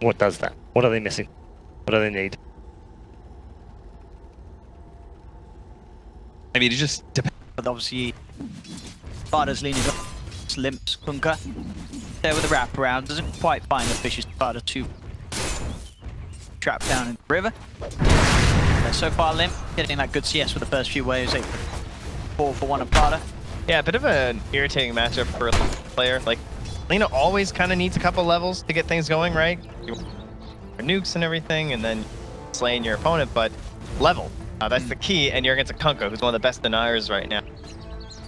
What does that? What are they missing? What do they need? I mean, it just depends. But obviously, Sparta's leaning up. Limps Kunka there with a wraparound. Doesn't quite find the fishes. Sparta to trap down in the river. So far, Limp getting that good CS with the first few waves. 4 for 1 of Sparta. Yeah, a bit of an irritating matchup for a player. Like, Lena always kind of needs a couple levels to get things going, right? You nukes and everything, and then slaying your opponent, but level. That's the key, and you're against a Kunka, who's one of the best deniers right now.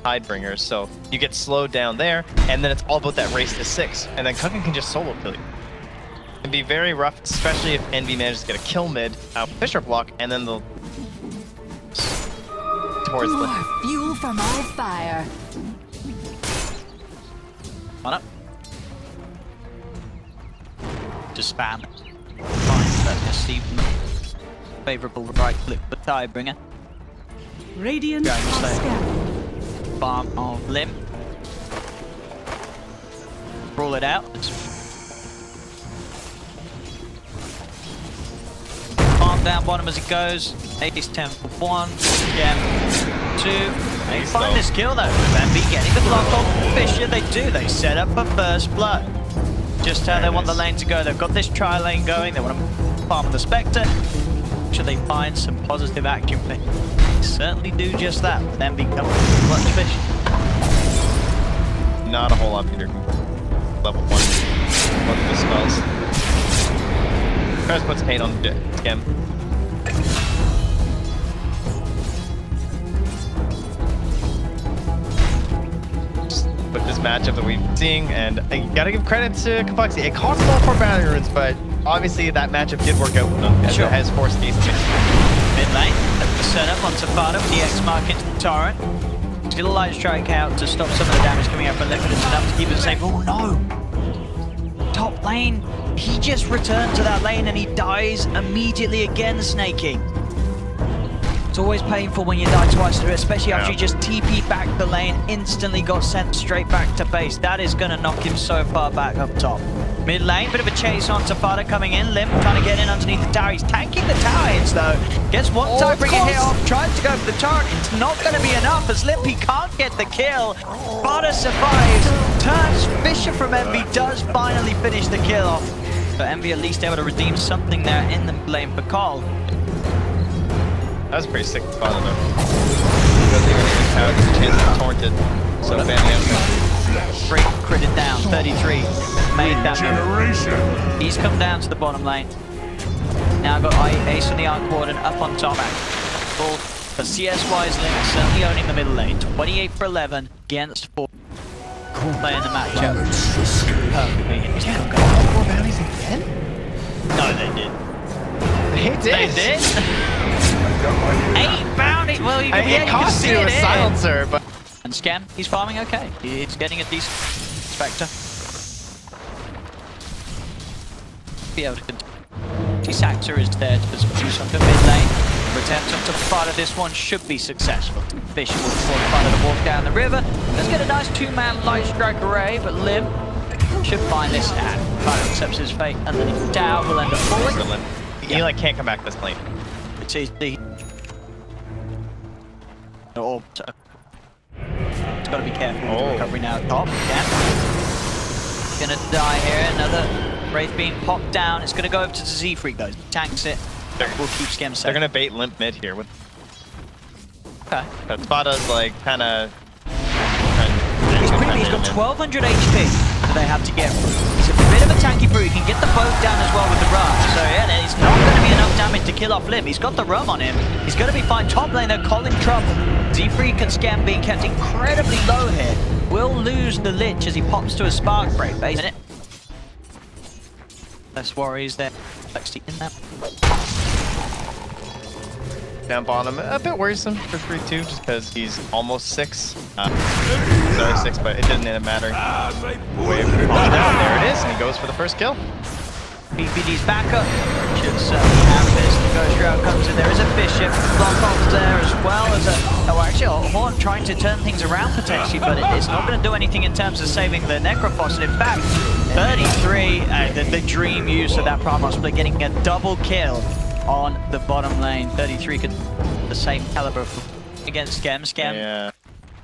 Tidebringers, so you get slowed down there, and then it's all about that race to 6, and then Kunka can just solo kill you. It can be very rough, especially if NV manages to get a kill mid out Fisher block, and then they'll towards the fuel for my fire. On up. Just spam. Fine, that's just see favorable right click for Tidebringer. Radiant Farm of Limp. Roll it out. Farm down bottom as it goes. Ace 10 for 1. Gem 2. They find this kill though. MB getting the block off Fisher. They do. They set up for first blood. Just how they want the lane to go. They've got this tri lane going. They want to farm the Spectre. Should they find some positive action? They certainly do just that. Then become clutch fish. Not a whole lot better. Level 1. Look at the spells. First puts 8 on the Gem. With this matchup that we've been seeing, and you gotta give credit to Complexity. It cost all 4 bounty runes, but obviously that matchup did work out with them, as it has forced these to mid lane, the setup on Safada with the X mark into the torrent. Still a light strike out to stop some of the damage coming up from Liquid. It's enough to keep it safe. Oh no! Top lane, he just returned to that lane and he dies immediately again, Snakey. It's always painful when you die twice, especially after you just TP back the lane, instantly got sent straight back to base. That is going to knock him so far back up top. Mid lane, bit of a chase on Safada coming in. Limp trying to get in underneath the tower. He's tanking the tower hits though. Gets one Tidebreaker hit off, tries to go for the turret. It's not going to be enough as Limp, he can't get the kill. Sparta survives, turns Fisher from Envy, does finally finish the kill off. But Envy at least able to redeem something there in the lane for coL. That was pretty sick spot though. Because they were getting power, there's a chance to torrent it. So Break critted down, 33. Made that move. He's come down to the bottom lane. Now got Ace on the Arc Warden up on top. Full for CS-wise Limp, certainly owning the middle lane. 28 for 11 against 4. Playing the matchup. Perfectly. Yeah, 4 bounties again? No, they did. They did? They did? 8 bounties! Well, you can cost you a silencer, but... And Scam, he's farming okay. He's getting a decent Spectre. Be able to continue. T-Sactor is there to produce on the mid lane. Returns onto Sparta. This one should be successful. Fish will force Sparta to walk down the river. Let's get a nice 2-man light strike array, but Lim should find this at. Sparta accepts his fate, and then Dow will end up falling. He like can't come back this lane. It's easy. Oh, it's got to be careful with the recovery now at top. Yeah. Gonna die here. Another Wraith being popped down. It's gonna go over to Z-Freak though. Tanks it. We'll keep Scam safe. They're gonna bait Limp mid here with. Okay. But Spada's like kind of. He's got 1200 HP that they have to get through. He's a bit of a tanky brew. He can get the boat down as well with the rush. So yeah, there's not going to be enough damage to kill off Limp. He's got the rum on him. He's going to be fine. Top lane, they're calling trouble. Z-Freak and Scam being kept incredibly low here. Will lose the Lich as he pops to a Spark Break. Base. Less worries there. Complexity in that. Down bottom, a bit worrisome for 3-2 just because he's almost 6. Sorry, 6, but it didn't end up mattering. Wave down, there it is, and he goes for the first kill. BPD's backup should certainly have this. The Ghost Route comes in. There is a Bishop. Block off there as well as a... Oh, actually, a Horn trying to turn things around potentially, but it's not going to do anything in terms of saving the Necrophos. And in fact, 33, the dream use of that Primal Split, getting a double kill on the bottom lane. 33 could the same caliber against Skem. Skem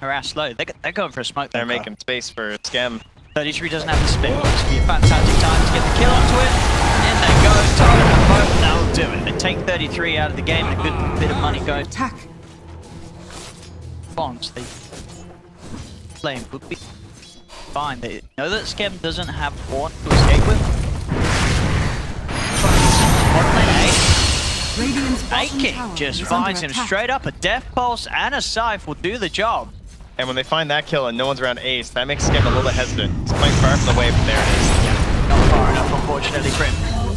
harassed low. They're going for a smoke. They're making space for Skem. 33 doesn't have the spin. It's going to be a fantastic time to get the kill onto it. In they go. Target both. That'll do it. They take 33 out of the game and a good bit of money going. Attack. Bonds. They flame would be fine. They know that Skem doesn't have Horn to escape with. A-Kick just finds him straight up. A Death Pulse and a Scythe will do the job. And when they find that kill and no one's around Ace, that makes Skem a little bit hesitant. It's quite far from the wave, but there it is. Yeah, not far enough, unfortunately for him.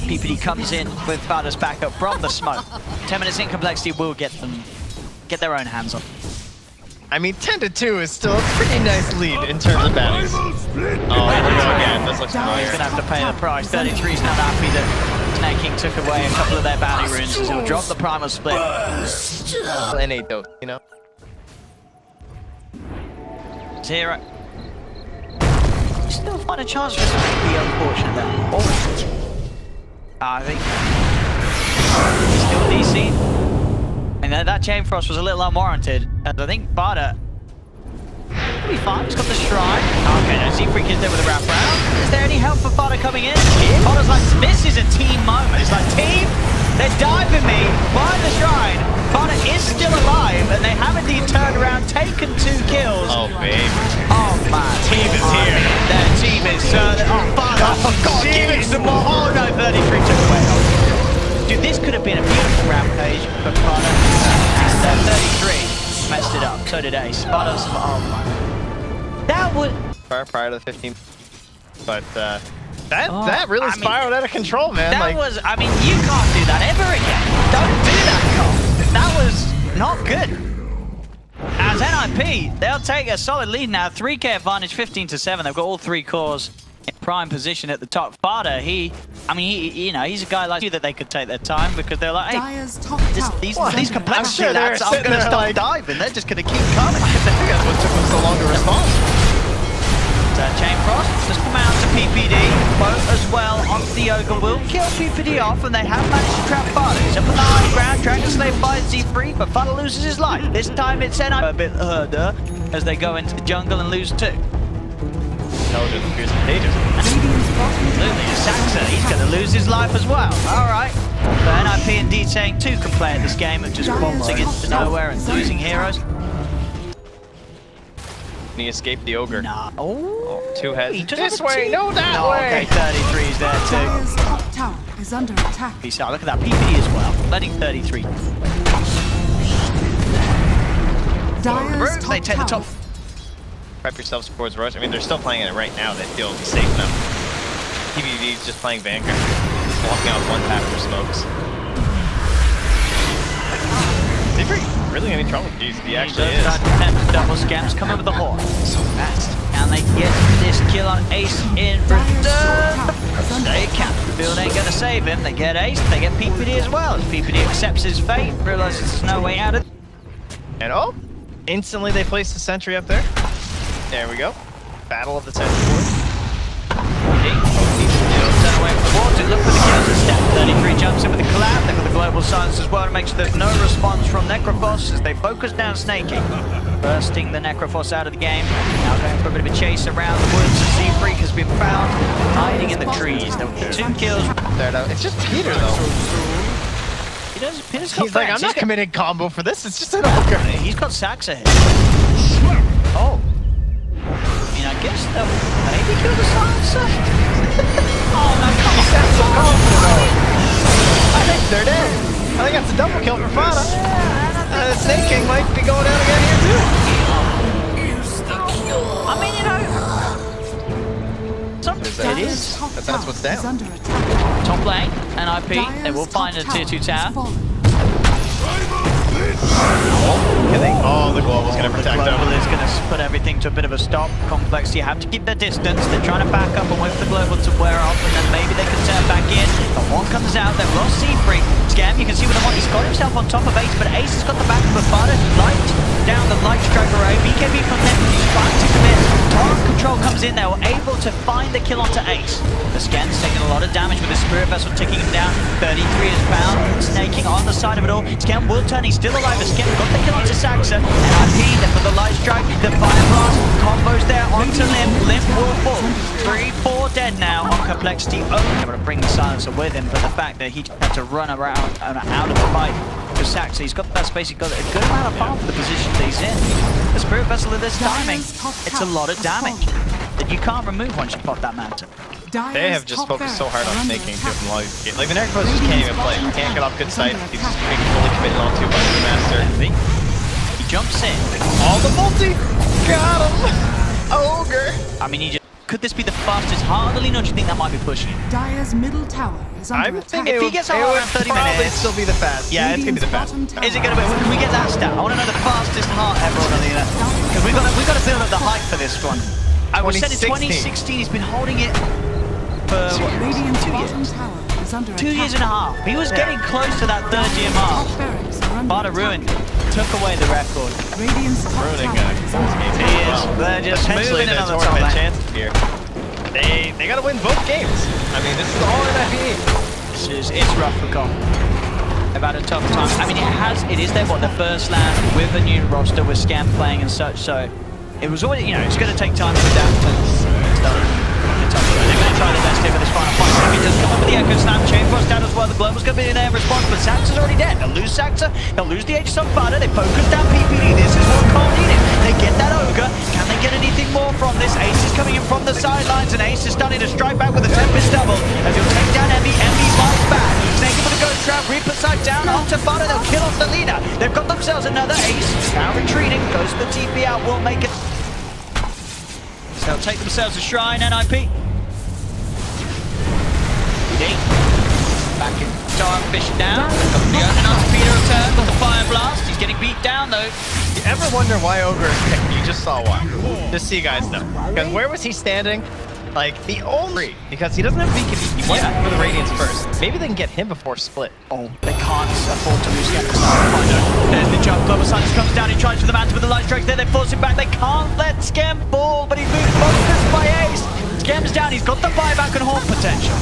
PPD comes in with Fada's backup from the smoke. 10 minutes in complexity will get their own hands on. I mean, 10-2 is still a pretty nice lead in terms of bounties. Oh, here we go again. This looks familiar. He's going to have to pay the price. 33's not happy that Snake King took away a couple of their bounty runes. He'll drop the Primal Split. N8 though, you know? Zero. Still find a chance for this to be unfortunate there. Oh. I think still DC. And that Chain Frost was a little unwarranted. And I think Fada will be fine. He's got the Shrine. Okay, now Z-Freak is there with a wrap round. Is there any help for Fada coming in? Fada's like, this is a team moment. It's like, team, they're diving me by the Shrine. Fada is still alive, and they have indeed turned around, taken 2 kills. Oh, babe. Oh, man. Team is here. Their team is... oh, Fada. Oh, God, give it some more. Oh, no, 33 took away. Dude, this could have been a beautiful rampage for Fada. 33 messed it up. So did Ace. Fada's... Oh, my. That would... Prior to the 15. But, that really spiraled out of control, man. That was... I mean, you can't do that ever again. Don't do that, Cole. That was not good. As NiP, they'll take a solid lead now. 3k advantage, 15-7. They've got all 3 cores in prime position at the top. Fada, you know, he's a guy like you that they could take their time because they're like, hey, these complexity lads aren't going to stop diving. They're just going to keep coming. I think that's what took them so long to respond. Chain Frost just come out to PPD. Boat as well onto the Ogre will kill PPD off, and they have managed to trap Fada. He's up on the high ground, trying to slay by Z3, but Fada loses his life. This time it's NiP a bit harder as they go into the jungle and lose 2. Intelligence appears contagious. Absolutely, Saxa, he's going to lose his life as well. Alright. So NiP indeed saying 2 can play at this game of just bombing into nowhere and losing heroes. He escaped the Ogre. Nah. Oh, 2 heads. This way, no that way. Okay, 33's there too. Dire's top tower is under attack. Peace out. Look at that PPD as well. Letting 33. Dire's top they take the top. Prep yourselves towards Rush. I mean, they're still playing it right now. They feel safe enough. PvV's just playing Vanguard. Just walking out 1 tap for smokes. Z3 really any trouble. Jeez, he actually is. Double Scams coming with the Horn. So fast. And they get this kill on Ace in return. They can't. Build ain't gonna save him. They get Ace, they get PPD as well. As PPD accepts his fate, realizes there's no way out of it. And oh, instantly they place the sentry up there. There we go. Battle of the sentry board. Away from the water. Look for the kills and step. 33 jumps in with the collab. They've got the global silence as well to make sure there's no response from Necrophos as they focus down Snake King. Bursting the Necrophos out of the game. Now going for a bit of a chase around the woods. Z-Freak has been found hiding in the trees. There were 2 kills. It's just Peter though. Peter's got He's like, I'm not committing combo for this. It's just an Ogre. He's got Saxa here. Oh. I mean, I guess they'll maybe kill the silencer. Oh no, come on. That's so confident. I think they're dead. I think that's a double kill for Fada. Snake King might be going down again here too. I mean, you know, it is. That's what's down. Top lane, NiP, they will find a tier 2 tower. Oh, the global's gonna protect them. The global is gonna put everything to a bit of a stop. Complex, you have to keep their distance. They're trying to back up and wait for the global to wear off, and then maybe they can turn back in. But one comes out, they've lost C3. Scam, you can see with the one, he's got himself on top of Ace, but Ace has got the back of the Bufada. Light down the light strike array. BKB from them, he's trying to commit. Torrent control comes in, they were able to find the kill onto Ace. The Scam's taking a lot of damage with the Spirit Vessel ticking him down. 33 is found, snaking on the side of it all. Scam will turn, he's still alive. Scam got the kill onto Saxa. NiP, then for the light strike, the fire blast, combos there onto Limp. Limp will fall. 3-4 dead now on Complexity. Able to bring the silencer with him, but the fact that he had to run around and out of the fight for Saxa, he's got that space, he's got a good amount of farm for the position that he's in. The Spirit Vessel of this timing, it's a lot of damage that you can't remove once you pop that mountain. They have just focused so hard on snaking to him live. Like the Nerfos just can't even play. He can't get off good sight. He's just being fully committed onto by the Master. He jumps in. All the multi! Got him! Ogre! I mean, he just... Could this be the fastest hard lean, or do you think that might be pushing? Dire's middle tower is under attack. If he gets a hard around 30 minutes, still be the fast. Yeah, it's gonna be the fast. Is it gonna be? Can we get that stat? I want to know the fastest heart ever on Alina, because we got to build up the hype for this one. I was said in 2016. He's been holding it for Radiant's 2 bottom years. tower is under 2 years and a half. He was getting close to that third-year mark. Bada ruined. Took away the record. Radiant's top Ruining tower is under attack. He is. They're just Potentially moving in there's on the top tournament lane. chances here. They gotta win both games. I mean, this is all NiP. It's rough for coL. They've had a tough time. I mean, it is their first land with a new roster with Scam playing and such. So it was always, it's going to take time to adapt to stuff. They're going to try their best here for this final fight. Sammy does come up with the Echo Slam, Chain Frost down as well. The Global's going to be in there in response, but Saxa's already dead. They'll lose Saxa, they'll lose the Aegis on Bada, they focus down PPD. This is what coL needed. They get that Ogre. Can they get anything more from this? Ace is coming in from the sidelines, and Ace is starting to strike back with a Tempest double as he'll take down Emmy. Emmy fights back. Snaking for the Ghost Trap, Reaper side down onto Bada. They'll kill off the leader. They've got themselves another Ace. Now retreating, goes for the TP out, will make it. So they'll take themselves a shrine, NiP. Back in time, fish down. The Argonaut's Peter return with the Fire Blast. He's getting beat down though. You ever wonder why Ogre is picked? You just saw why. Just so you guys know. Because where was he standing? Like, the only... Because he doesn't have BKB. He went for the Radiance first. Maybe they can get him before split. Oh, they can't afford to lose Scam. There's the jump. Global Silence comes down. He tries for the mountain with the light strike there. They force him back. They can't let Scam fall, but he's being focused by Ace. Scam's down. He's got the buyback and haunt potential.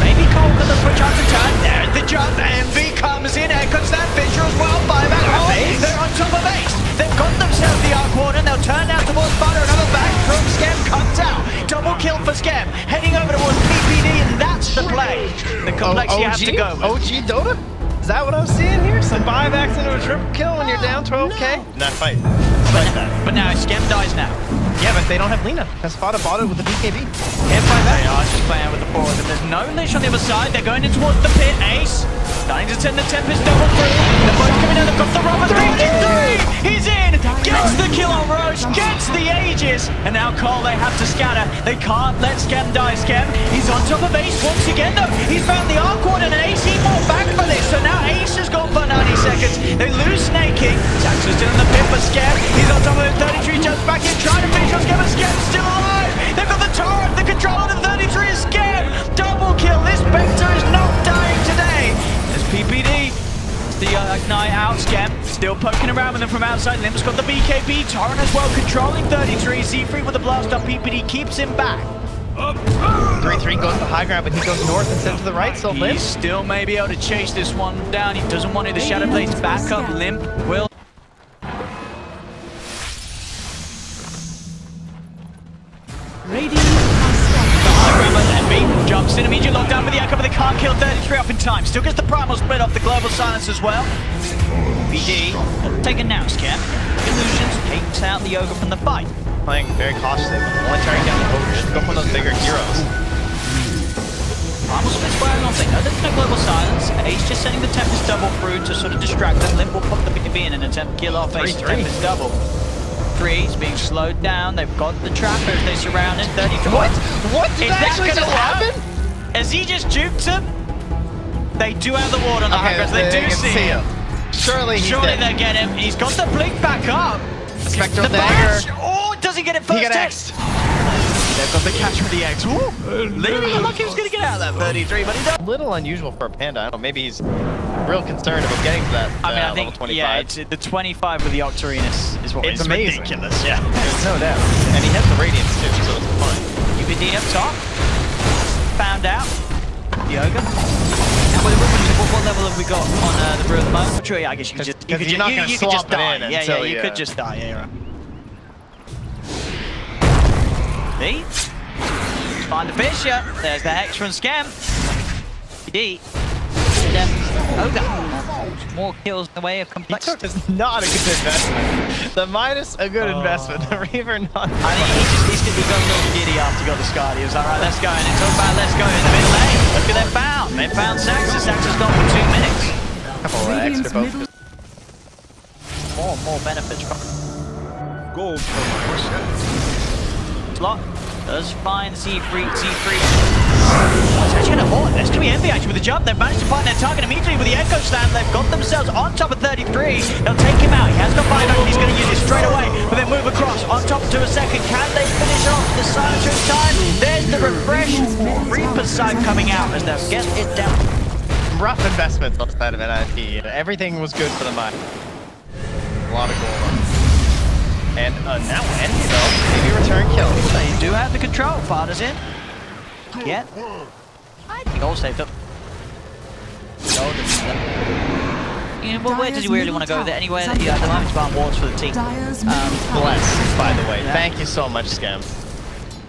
Maybe coL can switch on to turn. There's the jump. Envy comes in. Echoes that Fisher as well. Buyback. Oh, they're on top of Ace. They've got themselves the Arc Warden. They'll turn now towards Bada. Another back from Scam comes out. Double kill for Scam. Heading over towards PPD, and that's the play. The complexity has to go with. OG Dota? Is that what I'm seeing here? Some buybacks into a triple kill when you're down 12k? Not fight. But now Scam dies now. Yeah, but they don't have Lina. That's bought it with the BKB. Can't fight back. They are just playing out with the forward, and there's no leash on the other side. They're going in towards the pit. Ace starting to send the Tempest double through. The boys coming down. They've got the rubber 3v3. He's in. Gets the kill on Roche. Gets the Aegis. And now coL, they have to scatter. They can't let Scam die. Scam, he's on top of Ace once again though. He's found the Arc Warden, and Ace he fought back for this. So now Ace has gone for 90 seconds. They lose Snaking. Saxa's still in the pit for Scam. He's on top of it. 33 jumps back in, trying to finish on Scam, and Scam's still alive. They've got the turret. The control of the 33 is Scam. Double kill. This Spectre is not dying today. There's PPD. The Ignite out. Scam still poking around with them from outside. Limp's got the BKB. Torrent as well, controlling 33. Z3 with the blast up. PPD keeps him back. 3-3 goes to high ground, but he goes north instead to the right, so Limp still may be able to chase this one down. He doesn't want it. The Shadow Blades back up. Limp will. Envy jumps in, immediate lockdown with the Echo, but they can't kill 33 up in time. Still gets the Primal split off the Global Silence as well. BD taken now, Scam. Illusions takes out the Ogre from the fight. playing very cautiously, only turning down the Ogre. Just go for those bigger heroes. Primal split's wearing off. They know there's no Global Silence. Ace just sending the Tempest double through to sort of distract them. Limp will pop the BKB in and attempt to kill off Ace's Tempest double. 3's being slowed down. They've got the trappers. They surround it. 33. What? What did Is that that actually gonna just happen? As he just juked him, they do have the ward on the high ground. They do see him. Surely he's Surely dead. they get him. He's got the blink back up. Spectral the dagger. bash! Oh, does he get it first? He got hit? X'd. They've got the catch for the X. Ooh, literally looked like he was going to get out of that 33, but he doesn't. A little unusual for a Panda. I don't know, maybe he's real concerned about getting to that I level think, 25. yeah, it's, the 25 with the Octarine is what It's is amazing. ridiculous, yeah. There's no doubt. And he has the Radiance too, so it's fine. UBD up top. Found out. Yoga. And what level have we got on the brew at the moment? True, yeah, I guess you could just, Because you're not going to swap it in Yeah, until you could just die, yeah, you're right. See? Find the fish, yeah. There's the Hex from Scam. UBD. Oga. More kills in the way of complexity. It's not a good investment. The Midas, a good investment. The Reaver, not. I think he got a little giddy after he got the Scud. He was like, right, let's go. And he talked about let's go in the mid lane. Look at them found. They found Saxa. Saxa's gone for 2 minutes. Couple of extra focus. More benefits from Gold for Slot. Does find Z3. It's actually going to hold. There's going to be Envy actually with the jump. They've managed to find their target immediately with the Echo Slam. They've got themselves on top of 33. They'll take him out. He has got buyback. He's going to use it straight away. But then move across on top to a second. Can they finish off the silencer in time? There's the refresh. Reaper's side coming out as they'll get it down. Rough investments on the side of NiP. Everything was good for the mine. A lot of gold. And now Envy though, maybe return kill. They do have the control. Father's in. Yet. Goal saved up. You know, where does he really want to go there? Anywhere that at the moment he's buying wards for the team. Bless, by the way. Yeah. Thank you so much, Scam.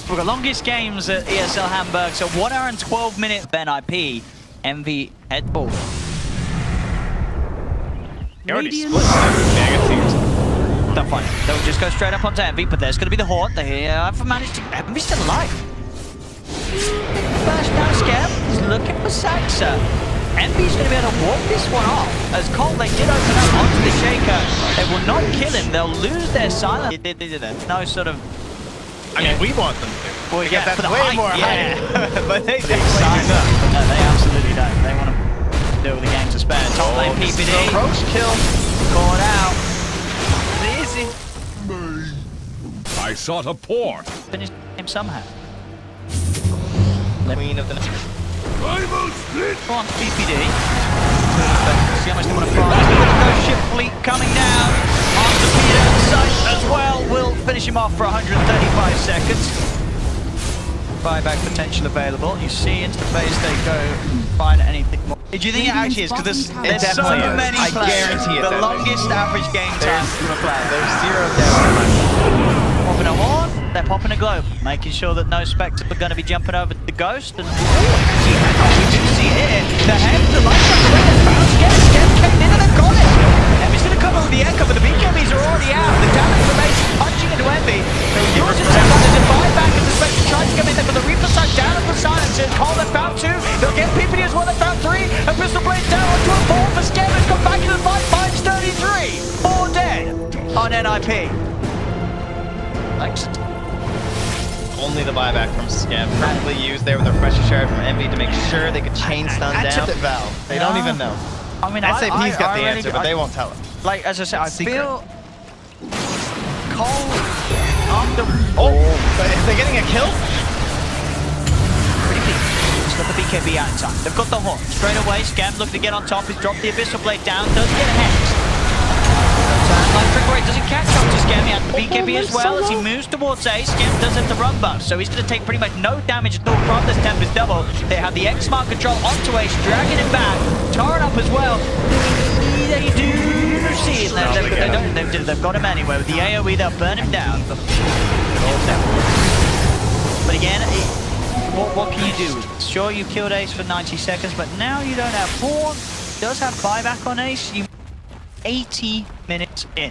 We've got longest games at ESL Hamburg, so 1 hour and 12 minutes of NiP. Envy headball. He already split everything. Don't find it. They'll just go straight up onto Envy, but there's going to be the Horde. They have managed to... Envy's still alive. First down Scam. He's looking for Saxa. Envy's going to be able to walk this one off. As coL, they did open up onto the Shaker. They will not kill him. They'll lose their silence. They did it. No sort of... I mean, we want them to. Well, yeah, that's for the way hype, more yeah. hype. But they sign up. No, they absolutely don't. They want to do with the game to spare. Top lane PPD. Approach kill. Caught out. Easy. I sought a port. Finish him somehow. Queen of the night. Rival split. Go on, PPD. See how much they want to prize. We've got the Ghost Ship fleet coming down. Onto Peter site as well. Will finish him off for 135 seconds. Buyback potential available. You see into the base they go. Find anything more. Do you think it actually is? Because there's so many players. I guarantee it. The longest average game time from a player. There's 0 doubt. Popping a horn, they're popping a globe, making sure that no Spectre are going to be jumping over the Ghost. And we do see it. The head, the light comes away, the bounce gets came in and they've got it. Envy's going to come over the Echo, but the BKBs are already out. The damage remains punching into Envy. They'll use it to buy back as the Spectre tries to come in there, but the Reaper side down at the silencer. coL, they found 2. They'll get PPD as well, they found 3. And Pistol Blade down onto a 4 for Scam has come back into the fight. Finds 33. 4 dead on NiP. Thanks. Only the buyback from Scam. Perfectly used there with a pressure shard from Envy to make sure they could chain stun down. Valve. They don't even know. I mean, SAP's got the answer, but they won't tell us. Like, as I said, I secret. feel coL on the... Oh, but is they getting a kill? Pretty big. He's got the BKB out in time. They've got the horn. Straight away, Scam looking to get on top. He's dropped the Abyssal Blade down. Doesn't get a hex. Doesn't catch up to Scam. He has the BKB as well as he moves towards A. Scam does have the run buff, so he's going to take pretty much no damage at all from this Tempest double. They have the X-Mark control onto Ace, dragging him back. Tar it up as well. They do see him. They've got him anyway. With the AoE, they'll burn him down. But again, what can you do? Sure, you killed Ace for 90 seconds, but now you don't have Horn. Does have buyback on Ace. 80 minutes in.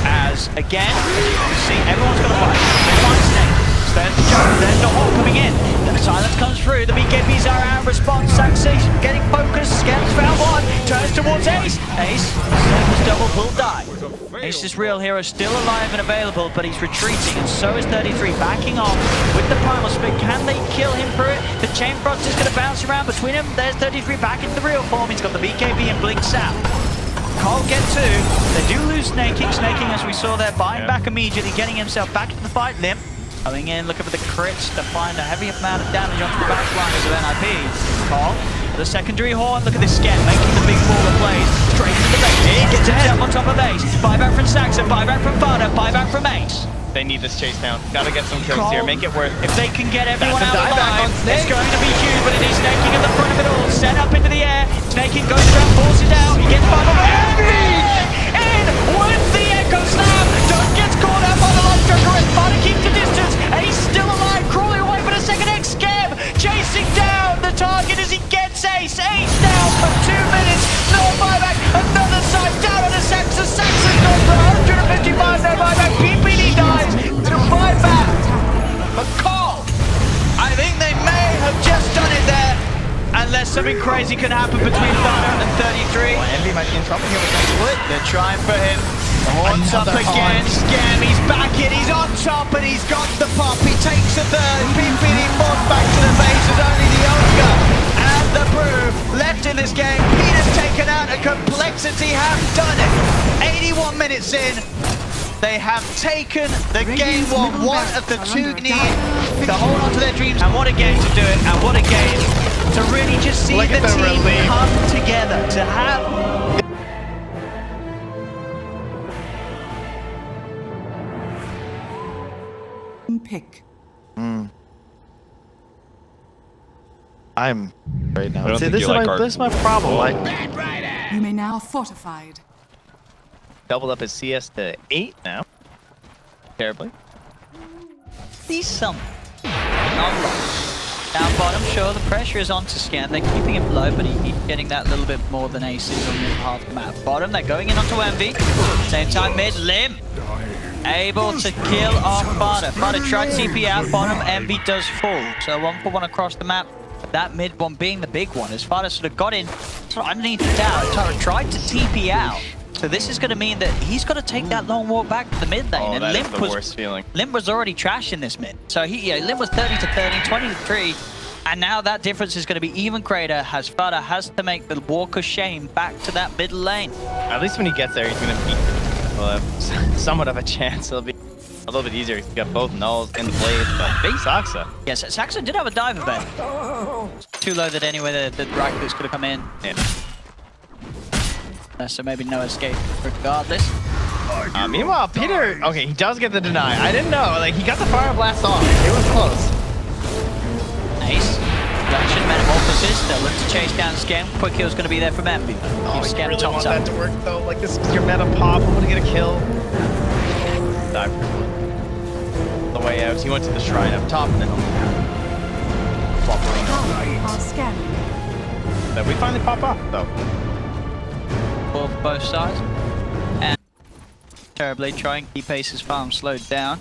As again, as you can see, everyone's got to fight. They find Snake. There's the jump. There's the Hawk coming in. The silence comes through. The BKBs are out of response. Saxation getting focused. Scam's found 1. Turns towards Ace. Ace, Snake double will die. Ace's real hero still alive and available, but he's retreating, and so is 33, backing off with the primal spit. Can they kill him for it? The chain frost is going to bounce around between them. There's 33 back into the real form. He's got the BKB and blinks out. coL get 2. They do lose Snaking. Snaking, as we saw there, buying back immediately, getting himself back into the fight. Limp coming in, looking for the crits to find a heavy amount of damage onto the backliners of NiP. coL, the secondary horn. Look at this scan, making the big ball of plays. Straight into the base. He gets himself on top of base. Buyback from Saxon, buyback from Fada, buyback from Ace. They need this chase down. Gotta get some kills here. Make it worth it. If they can get everyone That's a out of dieback line, on Snake. it's going to be huge, but it is Snaking at the front of it all. Set up into the air. Snaking goes around, pulls it down. He gets by the in with the Echo Slam. Don't gets caught out by the light tracker. Fada keeps the distance. Ace still alive, crawling away for the second X scam. Chasing down the target as he gets Ace. Ace down for 2 minutes. No buyback. Another side down on the Saxon. Saxon goes for 155. No buyback. PPD dies. To buyback. But coL, I think they may have just done it there. Unless something crazy can happen between Fada and 33. Envy might be in trouble here with that split. They're trying for him. Horns up again. Scam, he's back in. He's on top and he's got the pop. He takes a third. PPD forced back to the base as only the Oscar and the Brew left in this game. Peter's taken out and Complexity have done it. 81 minutes in. They have taken the game one of the two need to hold on to their dreams. And what a game to do it. And what a game to really just see the team come together. To have... Pick. I'm right now. I don't See, think this you like is my problem. Like, You may now fortified. doubled up his CS to 8 now. Terribly. See some. Not long. Down bottom, sure, the pressure is on to Scan. They're keeping him low, but he's getting that little bit more than Aces on the half the map. Bottom, they're going in onto Envy. Same time, mid, Lim. Able to kill off Fada. Fada tried CP out, bottom, Envy does fall. So 1-for-1 across the map. That mid one being the big one, as Fada sort of got in, sort of underneath the tower, tried to TP out. So this is going to mean that he's got to take that long walk back to the mid lane. Oh, and that Limp is the worst feeling. Limp was already trashing this mid. So Limp was 30 to 30, 20 to 3. And now that difference is going to be even greater as Fada has to make the walk of shame back to that middle lane. At least when he gets there, he's going to beat. Well, have somewhat of a chance. It'll be a little bit easier. He's got both nulls in the blade, but big Saxa. Yes, Saxon did have a dive event. Too low that anyway the Rackers could have come in. Yeah. So maybe no escape regardless. Meanwhile, Peter, okay, he does get the deny. I didn't know, like, he got the fire blast off. It was close. Nice. Reaction, Metamorphosis. They'll look to chase down Scam. Quick kill's going to be there from Envy. Oh, Keep you really top want up. that to work, though. Like, this is your meta pop. I want to get a kill. Dive. The way out. He went to the shrine up top, and then swap lane. Are scanning. Then we finally pop off, though. For both sides. And terribly trying to keep Ace's farm slowed down.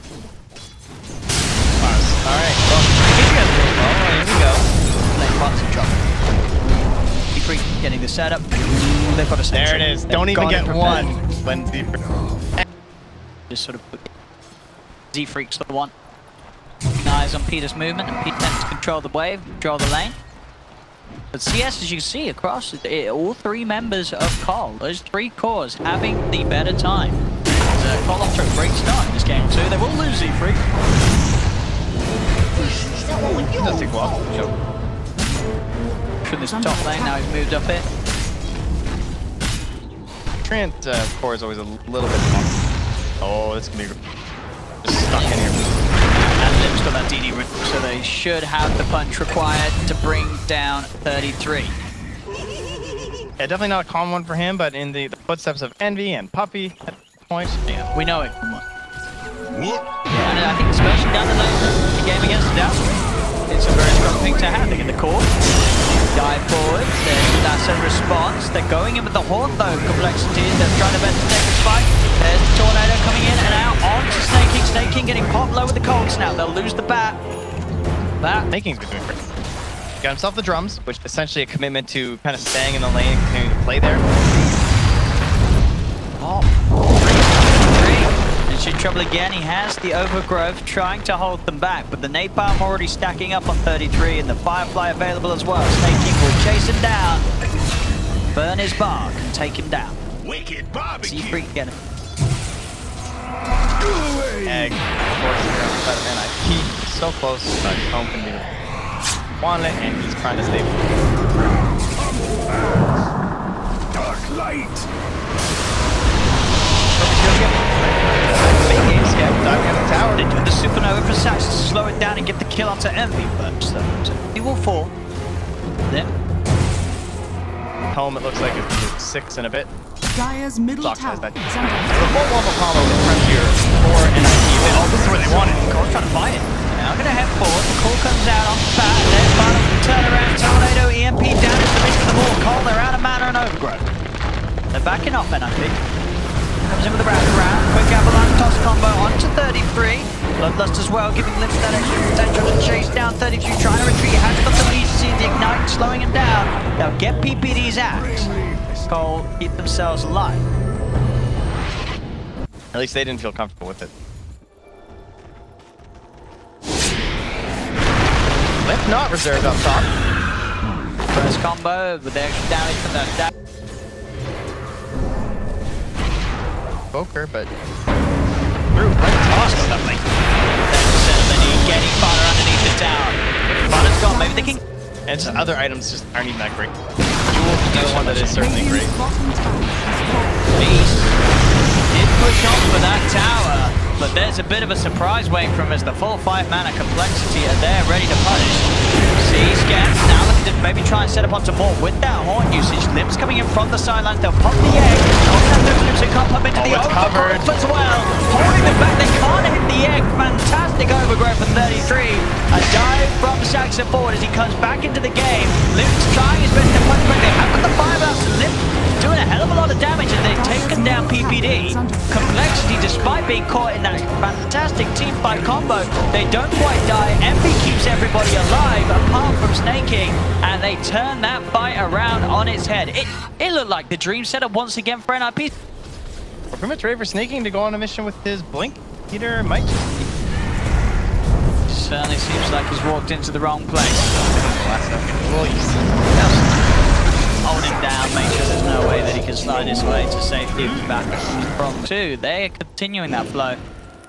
Alright, well, here we go. Lane bot's in trouble. Z-Freak getting the setup. They've got a sentry. There it is. Don't They've even got get it one prepared. when Z-Freak. Just sort of put Z-Freak's the one. Eyes on Peter's movement, and Pete tends to control the wave, control the lane. But CS, as you can see across all three members of coL, those three cores having the better time. coL off to a great start in this game too. They will lose Z-Freak. He does take well. From this top lane, now he's moved up here. Trant core is always a little bit long. Oh, this can be just stuck in here. And Lim's got that DD room, so they should have the punch required to bring down 33. Yeah, definitely not a common one for him, but in the footsteps of Envy and Puppy at this point, Yeah, we know it. And I think especially down the game against Down, it's a very strong thing to have. They get the core, dive forward, that's a response. They're going in with the Horn though, Complexity. They're trying to best to take this fight. There's the Tornado coming in and out onto Snaking. Snaking getting popped low with the cogs now. They'll lose the bat. Snaking's been doing great. Got himself the drums, which is essentially a commitment to kind of staying in the lane and continuing to play there. Oh, it's in trouble again. He has the overgrowth trying to hold them back, but the napalm already stacking up on 33 and the Firefly available as well. Snaking will chase him down, burn his bark and take him down. wicked barbecue. C3 again. Egg. Of course, but NiP so close, but home can be Wanlet, and he's trying to stay. Dark light. Big game scam, diving at the tower. They do the supernova for Sax to slow it down and get the kill onto Envy first. So he will fall. Then Home, it looks like it's 6 and a bit. Dire's middle Sox tower has that. is under The attack. full wall combo in front here for NiP. Oh, this is where they want it. cole's trying to fight it. Now gonna head forward. The cole comes out on the bat. There's final turnaround. Tornado EMP down into the midst of the ball. Cole, they're out of mana and overgrowth. They're backing off NiP. Comes in with a wraparound. Quick avalanche toss combo onto 33. Bloodlust as well, giving Limp that extra potential to chase down 33. Trying to retreat. Has got the lead to see the ignite, slowing him down. They'll get PPD's axe. Cole keep themselves alive. At least they didn't feel comfortable with it. Limp not reserved up top. First combo with the extra damage from that. Poker, but through toss on that lane. They need getting Fodder underneath the tower. Fodder's gone, maybe they can. And just other items just aren't even that great. Jewel is another one that is certainly great. Radiant's bottom tower is falling. Beast did push on for that tower, but there's a bit of a surprise waiting for him as the full 5 mana complexity are there ready to punish. See, Scans now looking to maybe try and set up onto more with that horn usage. Limp's coming in from the sidelines, they'll pop the egg. They can't pop into the it's covered as well. Holding them back, they can't hit the egg. Fantastic overgrowth for 33. A dive from Saxon forward as he comes back into the game. Limp's trying his best to punch back. They have got the 5 outs. Limp doing a hell of a lot of damage and they've taken down PPD. Complexity, despite being caught in that fantastic team fight combo, they don't quite die. Envy keeps everybody alive apart from Snaking, and they turn that fight around on its head. It looked like the dream setup once again for NiP. We're pretty much ready for Snaking to go on a mission with his Blink. Peter might just be. Certainly seems like he's walked into the wrong place. Last second. Well, you see. Hold him down, make sure there's no way that he can slide his way to safety back from 2. They're continuing that flow.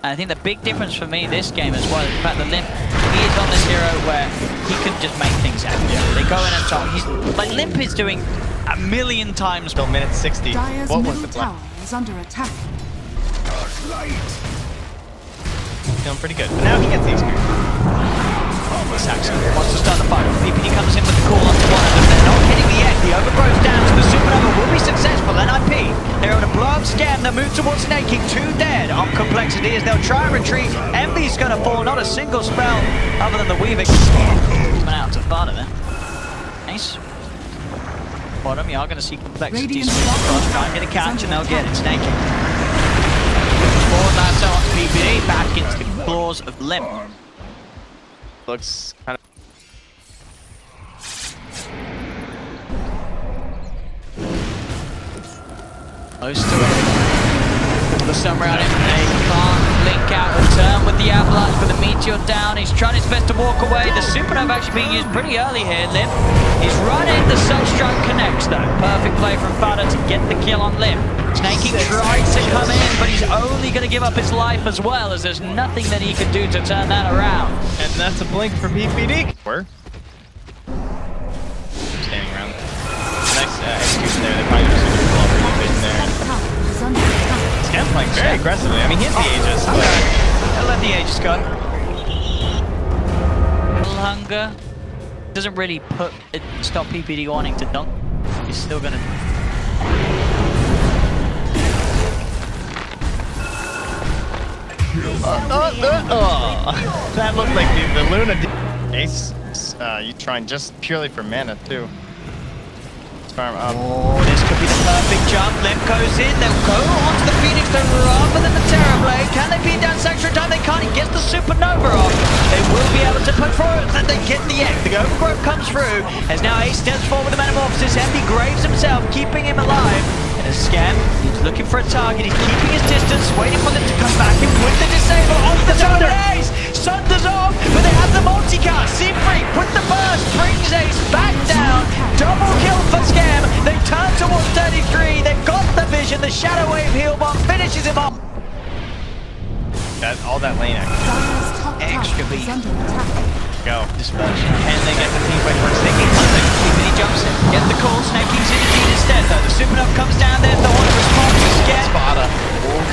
And I think the big difference for me this game as well is the fact that Limp, he is on this hero where he can just make things happen. Yeah. They go in and top. He's like Limp is doing a million times. Till minute 60. Dire's What was middle the plan? tower is under attack. Dark light. Feeling pretty good. But now he gets the experience. Saxon wants to start the fight. PPD comes in with the call onto one of them. They're not hitting the egg. The overgrowth down to the supernova will be successful. NiP, they're able to blow up Scam. They'll move towards Snaking. 2 dead on complexity as they'll try and retreat. Envy's going to fall. Not a single spell other than the Weaving. Coming out to Fodder there. Nice. Bottom, you are going to see complexity swing across. Try and get a catch and they'll get it. Snaking. Forward lasso onto PPD. Back into the claws of Limp. Looks kind of. Close to it. The summer out in they can't blink out of turn with the avalanche, but the meteor down. He's trying his best to walk away. The supernova actually being used pretty early here. Limp. He's running. The Sunstrike connects though. Perfect play from Fodder to get the kill on Limp. Snaking tries to come in, but he's only going to give up his life as well, as there's nothing that he can do to turn that around. And that's a blink for PPD. Where? Standing around. Nice execution there. They probably just pull up a bit there. Is under attack. Scam playing very aggressively. I mean, he has the Aegis. But I'll let the Aegis go. Little hunger doesn't really stop PPD wanting to dunk. He's still going to. That looked like the Luna Ace. You trying just purely for mana too. Farm up. Oh, this could be the perfect jump. Limp goes in. They'll go onto the Phoenix though rather than the Terrorblade. Can they beat down Sanctuary in time? They can't. He gets the Supernova off. They will be able to put forward and they get the egg. The overgrowth comes through as now Ace steps forward with the Metamorphosis. Envy graves himself, keeping him alive. And a Scam, he's looking for a target. He's keeping his distance, waiting for them to come back in with the disable off the top of Ace. Sunder's off, but they have the multi-cast. Siegfried with the burst, brings Ace back down. Double kill for Scam. They turn towards 33. They've got the vision. The Shadow Wave heal bomb finishes him off. All that lane action. Dire's top Extra tower beat. is under attack. Go. Dispersion. And they get the team fight for Snaking. He jumps in. Get the call. Snaking's in the lead instead though. The Supernova comes down there. The Hornet responds to Scam. Spada.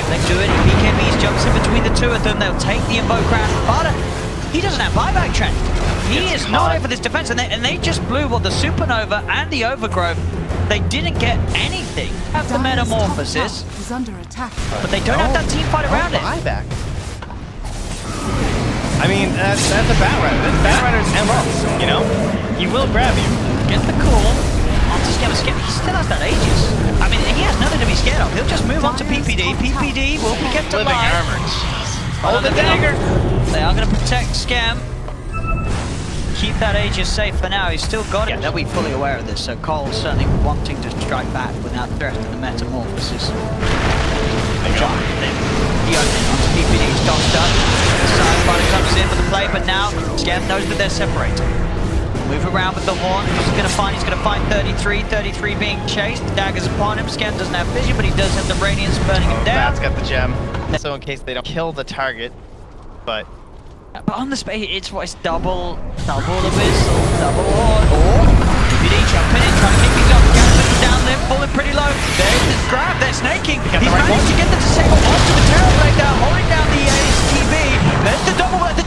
They do it. BKBs jumps in between the two of them. They'll take the invoke round. Spada, he doesn't have buyback trend. He is not over this defense, and they just blew the Supernova and the Overgrowth. They didn't get anything. Have the Dire's top Metamorphosis, tower is under attack. but they don't have that team fight around it. Buyback. I mean, that's a Batrider. That's Batrider's MO, you know? He will grab you. Get the call onto Scam. He still has that Aegis. I mean, he has nothing to be scared of. He'll just move on to PPD. PPD will be kept Living alive. armor. Hold the dagger. They are going to protect Scam. Keep that Aegis safe for now. He's still got it. They'll be fully aware of this, so cole's certainly wanting to strike back without the threat of the Metamorphosis. They go. He opens onto PPD. He's tossed up. Sidebody comes in with the play, but now Scam knows that they're separated. Move around with the horn. Who's he going to find? He's going to find 33. 33 being chased. Daggers upon him. Scam doesn't have vision, but he does have the radiance burning him down. That's got the gem. So in case they don't kill the target, but on the space, it's double abyssal, double horn. Oh, PPD jumping in, trying to kick things off. Gavin down there, falling pretty low. There's the grab. They're snaking. He's managed to get the disable onto the Terrorblade now, holding down the ASTB. There's the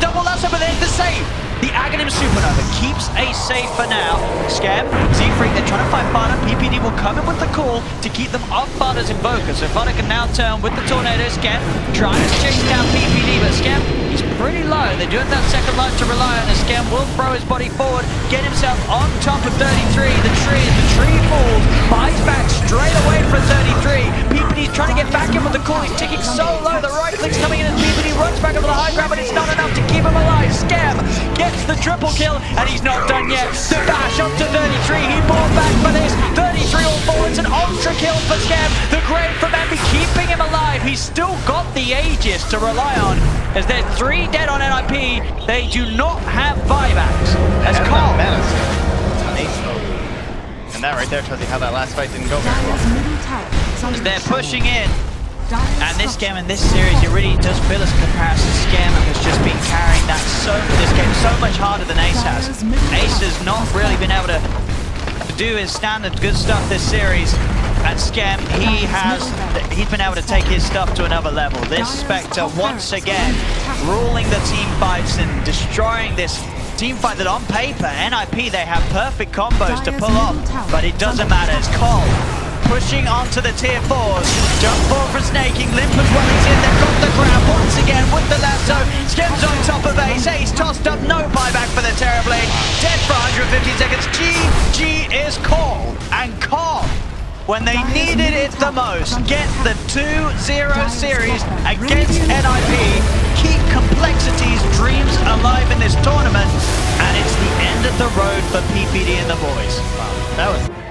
double lasso, but there's the save. The Aghanim Supernova keeps Ace safe for now. Scam, Siegfried, they're trying to fight Fada. PPD will come in with the call to keep them off Fada's Invoker. So Fada can now turn with the Tornado. Scam trying to chase down PPD, but Scam, he's pretty low. They do have that second life to rely on. And Scam will throw his body forward, get himself on top of 33. The tree falls, buys back straight away from 33. PPD's trying to get back in with the call. He's ticking so low. The right click's coming in and PPD runs back over the high ground, but it's not enough to keep him alive. Scam gets the triple kill, and he's not done yet. The dash up to 33. He bought back for this. 33 all forwards, an ultra kill for Scam. The grave from Envy keeping him alive. He's still got the Aegis to rely on. As there's 3 dead on NiP, they do not have buybacks. As coL. And that right there tells you how that last fight didn't go very well. Dire's middle tower is under They're attack. pushing in. Dire's And this top game in this series, it really does feel as a comparison. Scam has just been carrying that this game so much harder than Ace has. Ace has not really been able to do his standard good stuff this series. And Scam, he's been able to take his stuff to another level. This Spectre once again ruling the team fights and destroying this team fight that on paper, NiP, they have perfect combos to pull off, but it doesn't matter. It's coL pushing onto the tier 4s. Jump forward for snaking. Limpers while he's in. They've got the grab once again with the lasso. Scam's on top of Ace. Ace tossed up. No buyback for the Terrorblade. Dead for 150 seconds. GG is coL. And coL, when they needed it the most, get the 2-0 series against NiP. Keep Complexity's dreams alive in this tournament. And it's the end of the road for PPD and the boys. Wow, that was